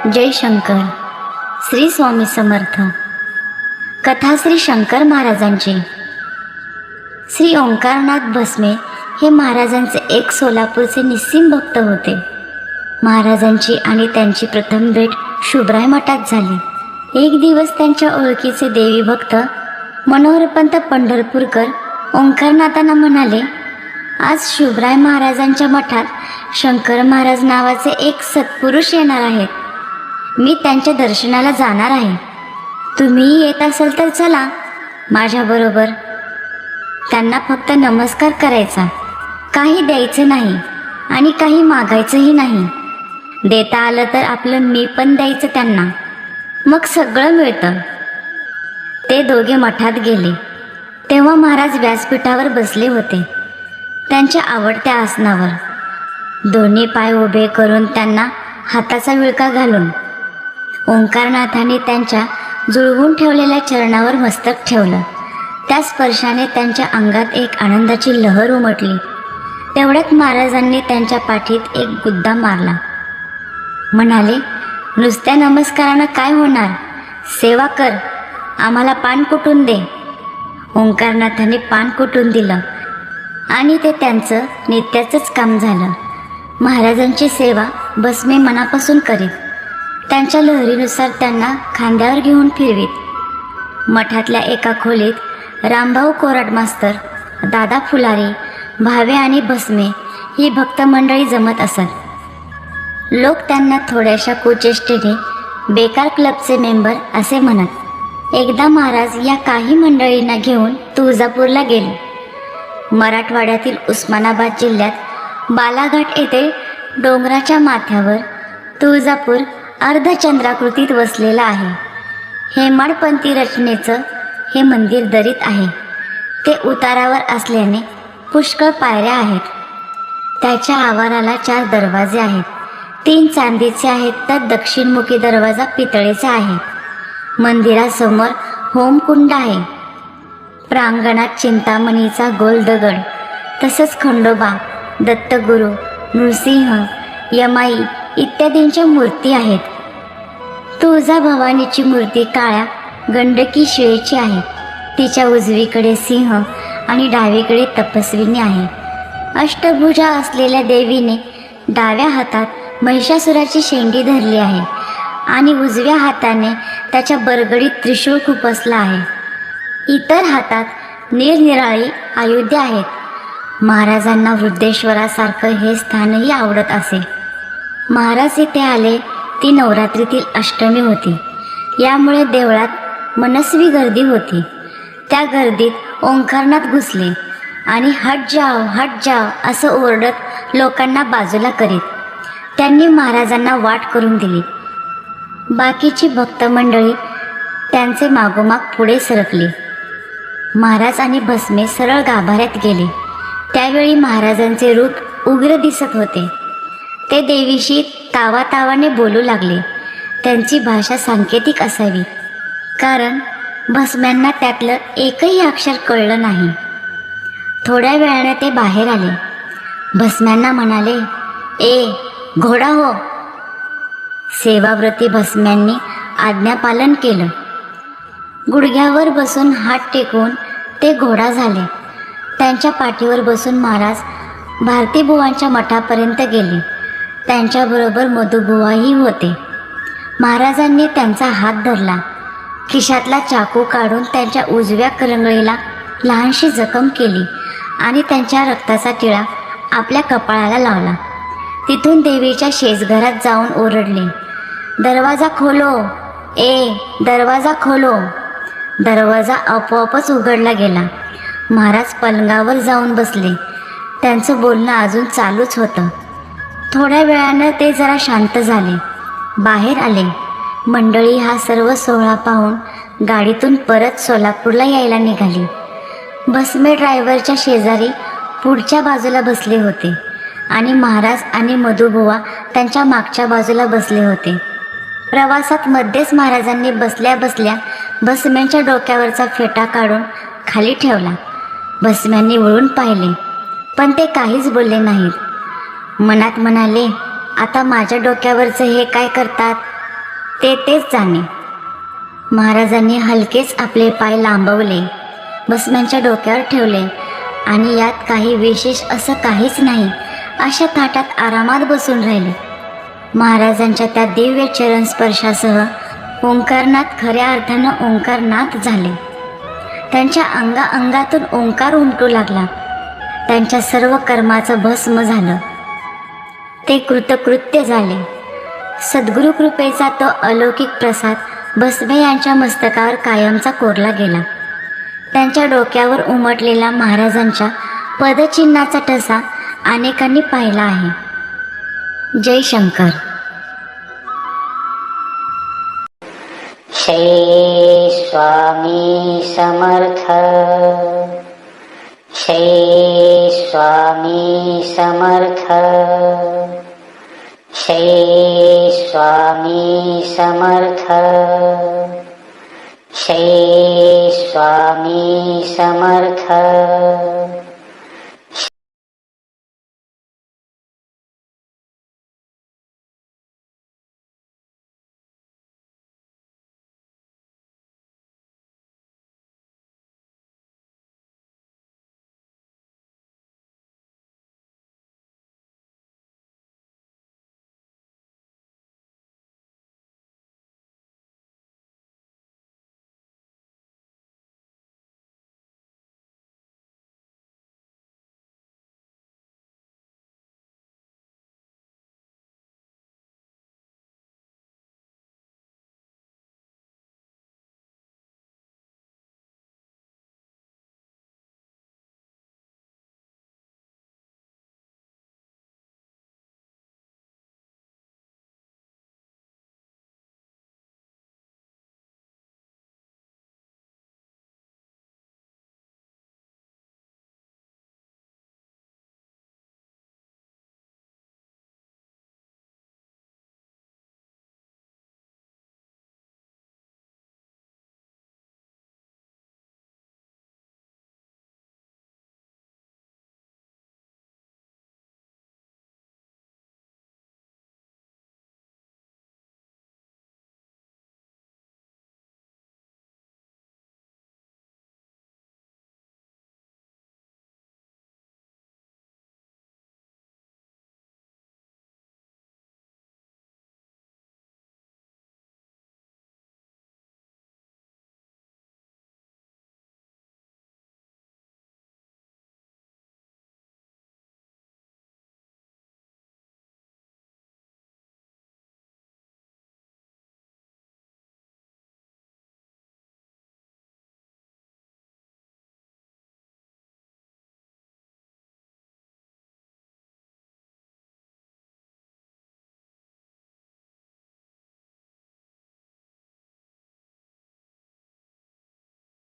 जय शंकर. श्री स्वामी समर्थ. कथा श्री शंकर महाराजांची. श्री ओंकारनाथ भस्मे हे महाराजांचे एक सोलापूरचे निस्सीम भक्त होते. महाराजांची आणि त्यांची प्रथम भेट शुभराय मठात झाली. एक दिवस त्यांच्या ओळखीचे देवी भक्त मनोहरपंत पंढरपूरकर ओंकारनाथांना म्हणाले, आज शुभराय महाराजांच्या मठात शंकर महाराज नावाचे एक सत्पुरुष येणार आहेत. मी त्यांच्या दर्शनाला जाणार आहे. तुम्हीही येत असाल तर चला माझ्याबरोबर. त्यांना फक्त नमस्कार करायचा, काही द्यायचं नाही आणि काही मागायचंही नाही. देता आलं तर आपलं मी पण द्यायचं त्यांना, मग सगळं मिळतं. ते दोघे मठात गेले. तेव्हा महाराज व्यासपीठावर बसले होते, त्यांच्या आवडत्या आसनावर. दोन्ही पाय उभे करून त्यांना हाताचा विळका घालून ओंकारनाथाने त्यांच्या जुळवून ठेवलेल्या चरणावर मस्तक ठेवलं. त्या स्पर्शाने त्यांच्या अंगात एक आनंदाची लहर उमटली. तेवढ्यात महाराजांनी त्यांच्या पाठीत एक गुद्दा मारला. म्हणाले, नुसत्या नमस्कारानं काय होणार, सेवा कर, आम्हाला पान कुटून दे. ओंकारनाथाने पान कुटून दिलं आणि ते त्यांचं नित्याचंच काम झालं. महाराजांची सेवा भस्मे मनापासून करीत. त्यांच्या लहरीनुसार त्यांना खांद्यावर घेऊन फिरवीत. मठातल्या एका खोलीत रामभाऊ कोराट मास्तर, दादा फुलारी, भावे आणि भस्मे ही भक्त मंडळी जमत असत. लोक त्यांना थोड्याशा कुचेष्टेने बेकार क्लबचे मेंबर असे म्हणत. एकदा महाराज या काही मंडळींना घेऊन तुळजापूरला गेले. मराठवाड्यातील उस्मानाबाद जिल्ह्यात बालाघाट येथे डोंगराच्या माथ्यावर तुळजापूर अर्धचंद्राकृतीत वसलेलं आहे. हेमाडपंथी रचनेचं हे मंदिर दरीत आहे. ते उतारावर असल्याने पुष्कळ पायऱ्या आहेत. त्याच्या आवाराला 4 दरवाजे आहेत. 3 चांदीचे आहेत, तर दक्षिणमुखी दरवाजा पितळेचा आहे. मंदिरासमोर होमकुंड आहे. प्रांगणात चिंतामणीचा गोल दगड, तसंच खंडोबा, दत्तगुरू, नृसिंह, यमाई इत्यादींच्या मूर्ती आहेत. तुळजाभवानीची मूर्ती काळ्या गंडकी शिळेची आहे. तिच्या उजवीकडे सिंह आणि डावीकडे तपस्विनी आहे. अष्टभुजा असलेल्या देवीने डाव्या हातात महिषासुराची शेंडी धरली आहे आणि उजव्या हाताने त्याच्या बरगडीत त्रिशूळ खुपसला आहे. इतर हातात निरनिराळी आयुधे आहेत. महाराजांना वृद्धेश्वरासारखं हे स्थानही आवडत असे. महाराज इथे आले ती नवरात्रीतील अष्टमी होती. यामुळे देवळात मनस्वी गर्दी होती. त्या गर्दीत ओंकारनाथ घुसले आणि हट जाओ असं ओरडत लोकांना बाजूला करीत त्यांनी महाराजांना वाट करून दिली. बाकीची भक्त मंडळी त्यांचे मागोमाग पुढे सरकली. महाराज आणि भस्मे सरळ गाभाऱ्यात गेले. त्यावेळी महाराजांचे रूप उग्र दिसत होते. ते देवीशी तावातावाने बोलू लागले. त्यांची भाषा सांकेतिक असावी, कारण भस्म्यांना त्यातलं एकही अक्षर कळलं नाही. थोड्या वेळाने ते बाहेर आले. भस्म्यांना म्हणाले, ए घोडा हो. सेवाव्रती भस्म्यांनी आज्ञापालन केलं. गुडघ्यावर बसून हात टेकवून ते घोडा झाले. त्यांच्या पाठीवर बसून महाराज भारतीबुवांच्या मठापर्यंत गेले. त्यांच्याबरोबर मधुबुवाही होते. महाराजांनी त्यांचा हात धरला. खिशातला चाकू काढून त्यांच्या उजव्या करंगळीला लहानशी जखम केली आणि त्यांच्या रक्ताचा टिळा आपल्या कपाळाला लावला. तिथून देवीच्या शेजघरात जाऊन ओरडले, दरवाजा खोलो, दरवाजा खोलो. दरवाजा आपोआपच उघडला गेला. महाराज पलंगावर जाऊन बसले. त्यांचं बोलणं अजून चालूच होतं. थोड्या वेळानं ते जरा शांत झाले. बाहेर आले. मंडळी हा सर्व सोहळा पाहून गाडीतून परत सोलापूरला यायला निघाली. भस्मे ड्रायव्हरच्या शेजारी पुढच्या बाजूला बसले होते आणि महाराज आणि मधुबुवा त्यांच्या मागच्या बाजूला बसले होते. प्रवासात मध्येच महाराजांनी बसल्या बसल्या भस्म्यांच्या डोक्यावरचा फेटा काढून खाली ठेवला. भस्म्यांनी वळून पाहिले, पण ते काहीच बोलले नाहीत. मनात म्हणाले, आता माझ्या डोक्यावरचं हे काय करतात. तेच जाणे. महाराजांनी हलकेच आपले पाय लांबवले, भस्म्यांच्या डोक्यावर ठेवले आणि यात काही विशेष असं काहीच नाही अशा थाटात आरामात बसून राहिले. महाराजांच्या त्या दिव्य चरण स्पर्शासह ओंकारनाथ खऱ्या अर्थानं ओंकारनाथ झाले. त्यांच्या अंगातून ओंकार उमटू लागला. त्यांच्या सर्व कर्माचं भस्म झालं. ते कृतकृत्य झाले. सद्गुरु कृपेचा तो अलौकिक प्रसाद भस्मे यांच्या मस्तकावर कायमचा कोरला गेला. त्यांच्या डोक्यावर उमटलेला महाराजांच्या पदचिन्हाचा ठसा अनेकांनी पाहिला आहे. जय शंकर. श्री स्वामी समर्थ. श्री स्वामी समर्थ. श्री स्वामी समर्थ. श्री स्वामी समर्थ.